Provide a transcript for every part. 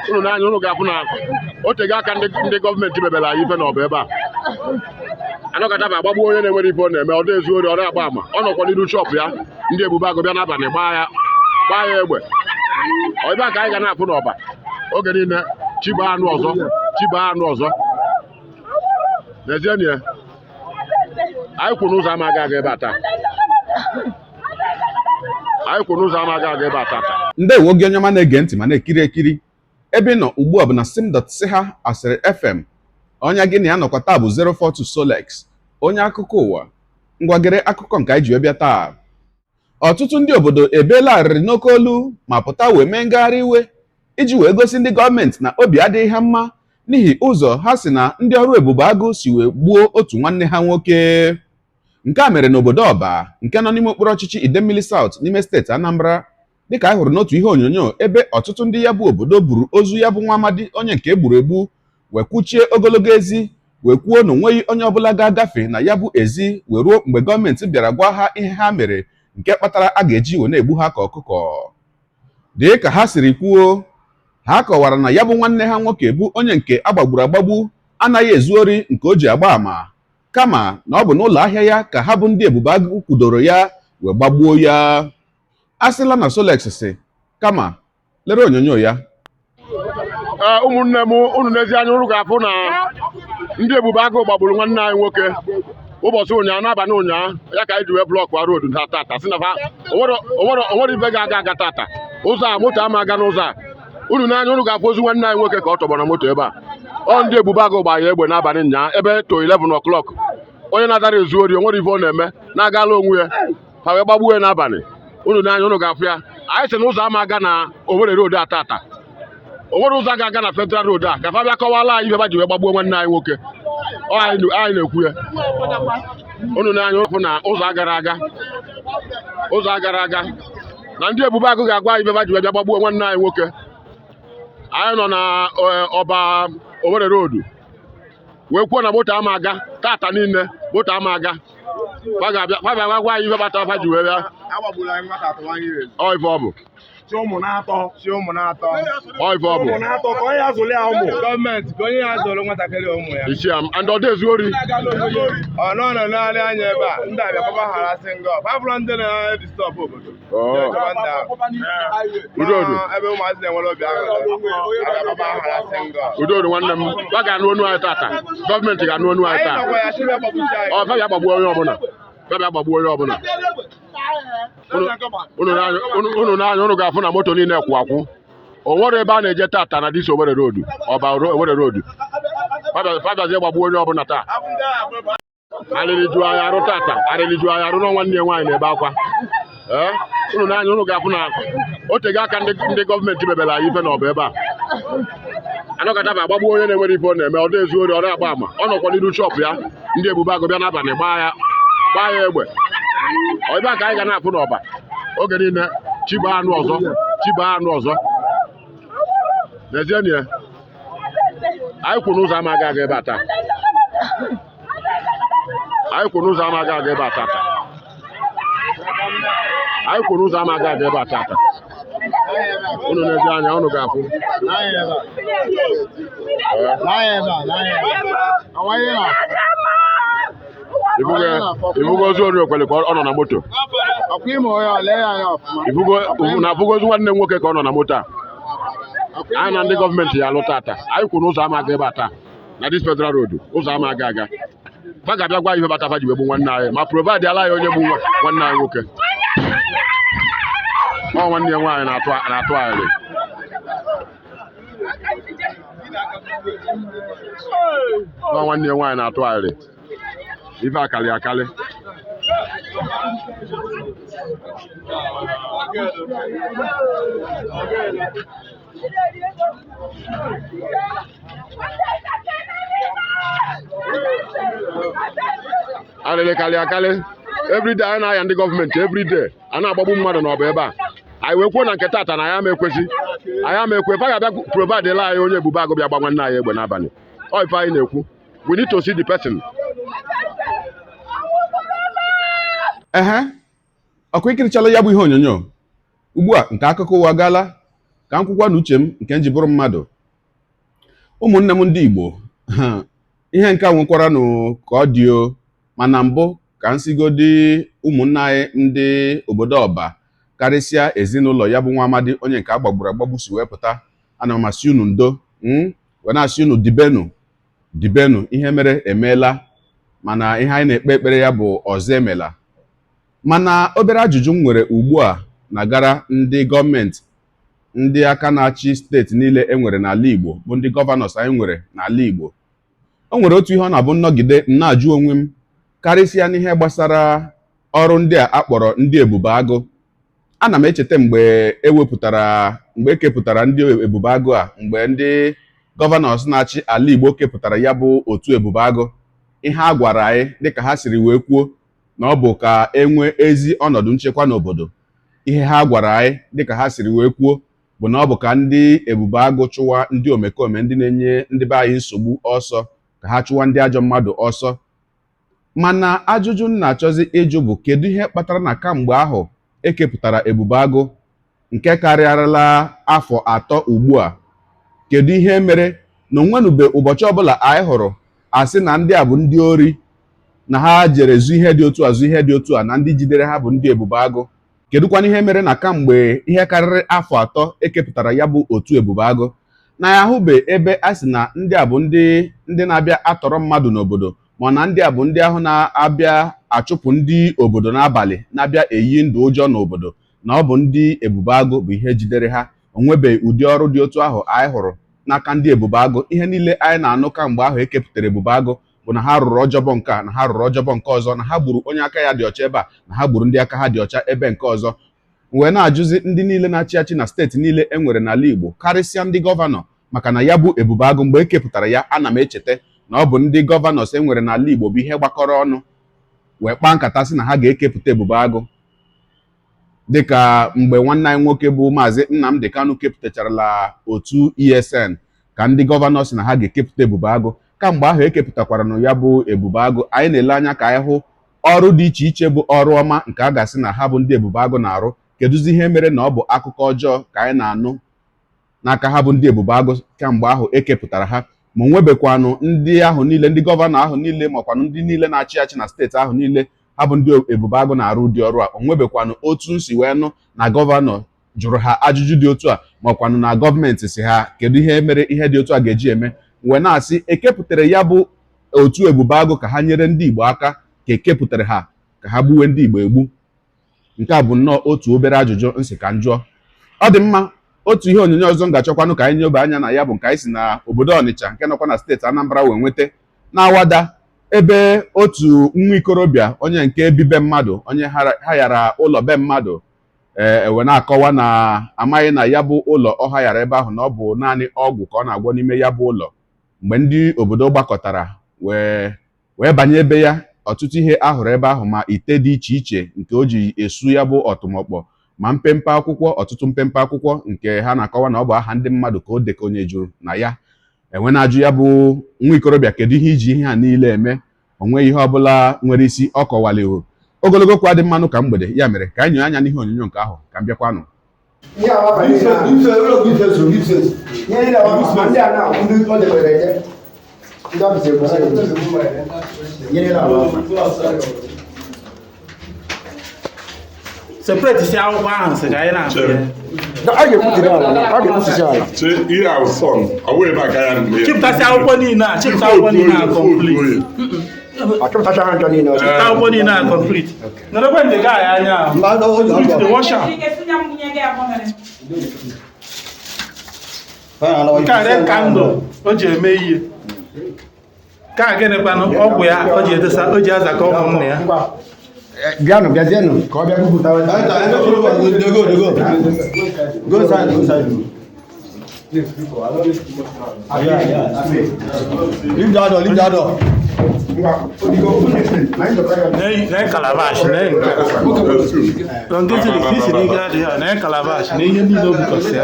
unu n'anya unu ga-afụ na o tego aka ndị gọọmenti mebere anyị ife n'ọba ebe a anọkọta bụ agbagbu onye na-enwere ife ọ na-eme ọ na-ezu ori ọ na-agba ama ọ nọkwa n'iru shọpụ ya ndị ebube agụ bịa n'abalị gbaa ya egbe ebe a ka anyị ga na-afụ n'ọba oge niile chibaa anụ ọzọ n'ezie na anyị kwụ n'ụzọ ama aga ebe a taa ndewo gị onye ọma na-ege ntị ma na-ekiri ekiri ebe ị nọ ugbu a bụ na sim.siha asịrị FM onye gị na ya nọkwa taa bụ 042 Solex onye akụkọ ụwa ngwagere akụkọ nke anyị ji wee bịa taa. Ọtụtụ ndị obodo ebeela arịrị n'oke olu ma pụta wee mee ngagharị iwe iji wee gosi ndị gọọmenti na obi adịghị ha mma n'ihi ụzọ ha si na ndị ọrụ ebube agụ si wee gbuo otu nwanne ha nwoke. Nke a mere n'obodo Ọba nke nọ n'ime okpuru ọchịchị Idemmili South n'ime steeti Anambra dịka anyị hụrụ n'otu ihe onyonyo ebe ọtụtụ ndị ya bụ obodo buru ozu ya bụ nwa amadi onye nke egburu egbu wee kwuchie ogologo ezi wee kwuo na onweghị onye ọbụla ga-agafe na ya bụ ezi wee ruo mgbe gọọmenti bịara gwa ha ihe ha mere nke kpatara a ga-eji wee na-egbu ha ka ọkụkọ. Dị ka ha siri kwuo, ha kọwara na ya bụ nwanne ha nwoke bụ onye nke agbagburu agbagbu anaghị ezu ori nke o ji agba ama kama na ọ bụ n'ụlọ ahịa ya ka ha bụ ndị ebube agụ kwudoro ya wee gbagbuo ya. A sịla na Solex si kama lere onyonyo ya. Ụmụnne m unu n'ezi anya unu ga-afụ na ndị ebube agụ gbagburu nwanne anyị nwoke ụbọchị ụnyaahụ n'abalị ụnyaahụ ya ka anyị ji wee blọkụ a road tata si na onwere ibe ga-aga tata ụzọ a moto ama aga n'ụzọ a unu n'anya unu ga-afụ ozu nwanne anyị nwoke ka ọ tọgbọrọ moto ebe a ọ ndị ebube agụ gbara ya egbe n'abalị ụnyaahụ ebe to 11 o'clock onye na-adara ezu ori onwere ife ọ na-eme na-agala onwe ya ha wee gbagbuo ya n'abalị unu n'anya unu ga-afụ ya anyị sị na ụzọ ama aga na Owerri road a tata onwere ụzọ ga-aga na Federal road a ka fa bịa kọwala anyị ife ba ji wee gbagbuo nwanne anyị nwoke anyị na-ekwu ya unu n'anya ụfụ na ụzọ agara aga na ndị ebube agụ ga-agwa anyị ife ba ji wee bịa gbagbuo nwanne anyị nwoke. Anyị nọ na Ọba Owerri road wee kwuo na moto ama aga tata niile moto ama aga fa bịa gwa anyị ife bata fa ji wee bịa ọ ife ọ bụ gọọmenti ka onye ya zụrụ nwatakịrị ụmụ ya isi am and ọ dị ori ọ nọ na narị anya ebe a ndị abịa papa hara singọ fabụlọ ndị na-edistọp obodo ebe ụmụazị na-enwere obi udodo nwanne m ba ga-anụ onu anyị tata gọọmenti ga-anụ onu anyị taa ọ fa ga-agbagbu onye ọbụla unu n'anya unu ga-afụ na moto niile kwụ akwụ o nwere ebe a na-eje tata na dis Owerri road Ọba Owerri road fabịazie gbagbuo onye ọbụla taa arịrịju anyị arụ n'ọnwa nne nwaanyị na-ebe akwa unu n'anya unu ga-afụ na o tego aka ndị gọọmenti mebere anyị ife n'ọba ebe a anọkọta bụ agbagbuo onye na-enwere ife ọ na-eme ọ na-ezu ori ọ na-agba ama ọ nọkwa n'iru shọpụ ya ndị ebube agụ bịa n'abalị gbaa ya egbe ebe a ka anyị ga na-afụ n'ọba oge niile chibaa anụ ọzọ n'ezie na anyị kwụ n'ụzọ ama aga ebe a taa unu n'ezie anya unu ga-afụ ifugo ozu ori okwele ka ọ nọ na moto na afụgo ozu nwanne m nwoke ka ọ nọ na moto a anyị na ndị gọọmenti ya alụ tata anyị kwụ n'ụzọ ama aga ebe a taa na dis Federal road ụzọ ama aga fa ga-abịa gwa ihe bata fa ji wee gbu nwanne anyị ma provide ala anyị onye gbu nwanne anyị nwoke ọ nwanne ya nwaanyị na-atụ anyị nwanne ya nwaanyị na-atụ anyị ife akali alịlị akali everyday anyị na-aya ndị gọọmenti everyday a na-agbagbu mmadụ n'ọba ebe a anyị wee kwuo na nke tata na anyị ama ekwe fa ga-abịa provide la anyị onye ebube agụ bịa gba nwanne anyị egbe n'abalị ọ ife anyị na-ekwu we need to see the person. Ọkụ ikirichala ya bụ ihe onyonyo ugbu a nke akụkọ ụwa gaala ka m kwukwa n'uche m nke m ji bụrụ mmadụ. Ụmụnne m ndị Igbo, ihe nke a nwekwara ka ọ dị o, mana mbụ ka m sigodi ụmụnne anyị ndị obodo Ọba, karịsịa ezinụlọ ya bụ nwa amadi onye nke agbagburu agbagbu si wee pụta. Ana m asị unu ndo, wee na-asị unu dibenu, ihe mere emeela, mana ihe anyị na-ekpe ekpere ya bụ ọzọ emela. Mana obere ajụjụ m nwere ugbu a na-agara ndị gọọmenti, ndị aka na-achị steeti niile e nwere n'ala Igbo, bụ ndị gọvanọs anyị nwere n'ala Igbo. O nwere otu ihe ọ na-abụ nnọgide na-ajụ onwe m, karịsịa n'ihe gbasara ọrụ ndị a akpọrọ ndị ebube agụ. Ana m echeta mgbe ekepụtara ndị ebube agụ a, mgbe ndị gọvanọs na-achị ala Igbo kepụtara ya bụ otu ebube agụ, ihe a gwara anyị dịka ha siri wee kwuo na ọ bụ ka enwee ezi ọnọdụ nchekwa n'obodo. Ihe ha gwara anyị dịka ha siri wee kwuo bụ na ọ bụ ka ndị ebube agụ chụwa ndị omekome ndị na-enye ndị be anyị nsogbu ọsọ, ka ha chụwa ndị ajọ mmadụ ọsọ. Mana ajụjụ m na-achọzi ịjụ bụ kedu ihe kpatara na kamgbe ahụ ekepụtara ebube agụ nke karịarịla afọ 3 ugbu a, kedu ihe mere na onwenube ụbọchị ọbụla anyị hụrụ asị na ndị a bụ ndị ori, na ha jere zu ihe dị otu a na ndị jidere ha bụ ndị ebube agụ? Kedụkwana ihe mere na kamgbe ihe karịrị afọ 3 ekepụtara ya bụ otu ebube agụ na ya ahụbe ebe a sị na ndị a bụ ndị na-abịa atọrọ mmadụ n'obodo, ma na ndị a bụ ndị ahụ na-abịa achụpụ ndị obodo n'abalị, na-abịa eyi ndụ ụjọ n'obodo, na ọ bụ ndị ebube agụ bụ ihe jidere ha? Onwebeghị ụdị ọrụ dị otu ahụ anyị hụrụ n'aka ndị ebube agụ. Ihe niile anyị na-anụ kamgbe ahụ ekepụtara ebube agụ bụ na ha rụrụ ọjọbọ nke a, na ha rụrụ ọjọbọ nke ọzọ, na ha gburu onye aka ya dị ọcha ebe a, na ha gburu ndị aka ha dị ọcha ebe nke ọzọ. Wee na-ajụzi ndị niile na-achị achị na steeti niile e nwere n'ala Igbo, karịsịa ndị gọvanọ, maka na ya bụ ebube agụ mgbe ekepụtara ya, ana m echeta na ọ bụ ndị gọvanọs e nwere n'ala Igbo bụ ihe gbakọrọ ọnụ wee kpaa nkata sị na ha ga-ekepụta ebube agụ. Dịka mgbe nwanne anyị nwoke bụ Maazị Nnamdi Kanu kepụtacharala otu ESN, ka ndị gọvanọ sị na ha ga-ekepụta ebube agụ. Kamgbe ahụ ekepụtakwara na ya bụ ebube agụ, anyị na-ele anya ka anyị hụ ọrụ dị iche iche bụ ọrụ ọma nke a ga-asị na ha bụ ndị ebube agụ na-arụ. Kedụzi ihe mere na ọ bụ akụkọ ọjọọ ka anyị na-anụ n'aka ha bụ ndị ebube agụ kamgbe ahụ ekepụtara ha? Ma onwebekwanụ ndị ahụ niile, ndị gọvanọ ahụ niile, makwanụ ndị niile na-achị achị na steeti ahụ niile ha bụ ndị ebube agụ na-arụ ụdị ọrụ a. Onwebekwanụ otu nsi wee nụ na gọvanọ jụrụ ha ajụjụ dị otu a, makwanụ na gọọmenti si ha kedu ihe mere ihe dị otu a ga-eji eme. Wee na-asị ekepụtara ya bụ otu ebube agụ ka ha nyere ndị Igbo aka, ka ekepụtara ha ka ha gbuwe ndị Igbo egbu? Nke a bụ nnọọ otu obere ajụjụ nsị ka m jụọ. Ọ dị mma, otu ihe onyonyo ọzọ m ga-achọkwanụ ka anyị nyoba anya na ya bụ nke anyị si na obodo Ọnịcha nke nọkwa na steeti Anambra wee nweta, na-awada ebe otu nwa ikorobịa onye nke bibe mmadụ, onye ha yara ụlọ be mmadụ, ewe na-akọwa na amaghị na ya bụ ụlọ ọ hayara ebe ahụ na ọ bụ naanị ọgwụ ka ọ na-agwọ n'ime ya bụ ụlọ. Mgbe ndị obodo gbakọtara wee banye ebe ya, ọtụtụ ihe ahụrụ ebe ahụ, ma ite dị iche iche nke o ji esu ya bụ ọtụmọkpọ, ma mpempe akwụkwọ, ọtụtụ mpempe akwụkwọ nke ha na-akọwa na ọ bụ aha ndị mmadụ ka o dekonyejuru na ya. Enwe na-ajụ ya bụ nwa ikorobịa kedu ihe iji ihe a niile eme? O nweghị ihe ọbụla nwere isi ọ kọwaliwo. Ogologo kwa dị mmanụ ka mgbede, ya mere ka anyị nyonye anya n'ihe onyonyo nke ahụ ka m bịakwanụ. Separate isi akwụkwọ ahụ sị ka anyị na-akụ ya. Ihe ahụ sọn, ọ wee ebe aga ya nụ ya. Chịpụtasị akwụkwọ niile a, chịpụta akwụkwọ niile a complete. Chịpụta akwụkwọ niile a complete. Nọrọkwa ndị ga ya anya ahụ. The washer. Nke a red candle o ji eme ihe. Ka a gịnịkwanụ ọgwụ ya o ji edesa, o ji aza ka ụmụnne ya. Biano, Biano, come here, go inside. Leave that door. Na calabash, don't get to the kitchen, you got here, na calabash, na ihe niile obi kọsịa.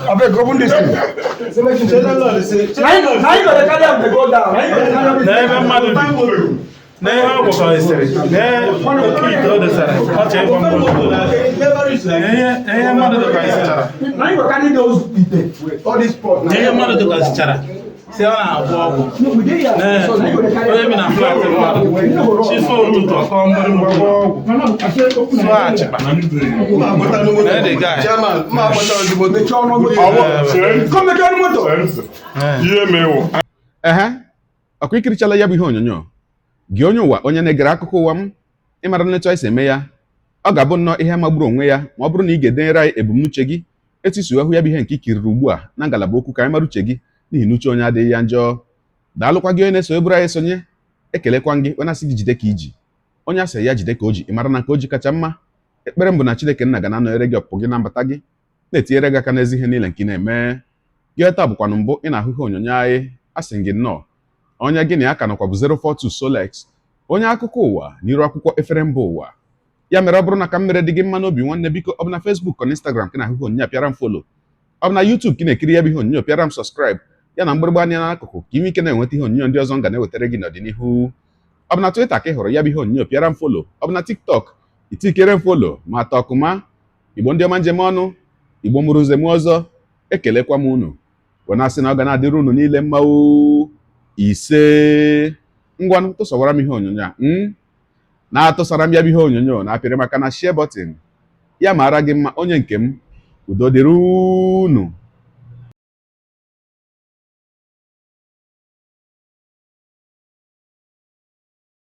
Abeg, open this thing. Na ebe mmadụ bi. na ihe ọ gwakọrịsịrị na oke ite o dosara ọ chọrọ ịgwa mmadụ ihe mmadụ dọkarịsịchara ihe mmadụ dọkarịsịchara si ọ na-agwọ ọgwụ onye bi na flat mmadụ chife ụtụtụ ọkọ mgbịrịgba ọgwụ sụọ achịkpa na ede gaa ihe mewo ọkwa ikirichala ya bụ ihe onyonyo gị onye ụwa onye na-egere akụkọ ụwa m ịmara nletu anyị si eme ya ọ ga-abụ nnọọ ihe magburu onwe ya ma ọ bụrụ na ị ga-edenyere anyị ebumnuche gị etusu ahụ ya bụ ihe nke ikiriri ugbu a na ngalaba okwu ka anyị mara uche gị n'ihi na uche onye adịghị ya njọ daalụkwa gị onye na-eso eburu anyị esonye ekelekwa gị onye asị gị jide ka iji onye asị ya jide ka o ji ị mara na nke o ji kacha mma ekpere mbụ na Chineke nna ga na-anọnyere gị ọpụpụ gị na mbata gị na-etinyere gị aka n'ezi ihe niile nke ị na-eme gị taa bụkwanụ mbụ ị na-ahụ ihe onyonyo anyị asị gị nnọọ onye gị na ya ka nọkwa bụ 042 Solex onye akụkọ ụwa n'iru akwụkwọ efere mba ụwa ya mere ọ bụrụ na ka m mere dị gị mma n'obi nwanne biko ọ bụ na Facebook ọ na Instagram ka na-ahụ ihe onyonyo pịara m folo ọ bụ na YouTube ka ị na-ekiri ya bụ ihe onyonyo pịara m sọskraịb ya na mgbịrịgba anya n'akụkụ ka ime ike na-enweta ihe onyonyo ndị ọzọ m ga na-ewetara gị n'ọdịnihu ọ bụ na Twitter ka ị hụrụ ya bụ ihe onyonyo pịara m folo ọ bụ na TikTok itikere m folo ma atọ ọkụma Igbo ndị ọma njem ọnụ Igbo mụrụ nze m ọzọ ekelekwa m unu wee na-asị na ọ ga na-adịrị unu niile mma ise ngwanụ tụsawara m ihe onyonyo a na-atụsara m ya bụ ihe onyonyo na-apịrị maka na share button ya mara gị mma onye nke m udo dịrị unu.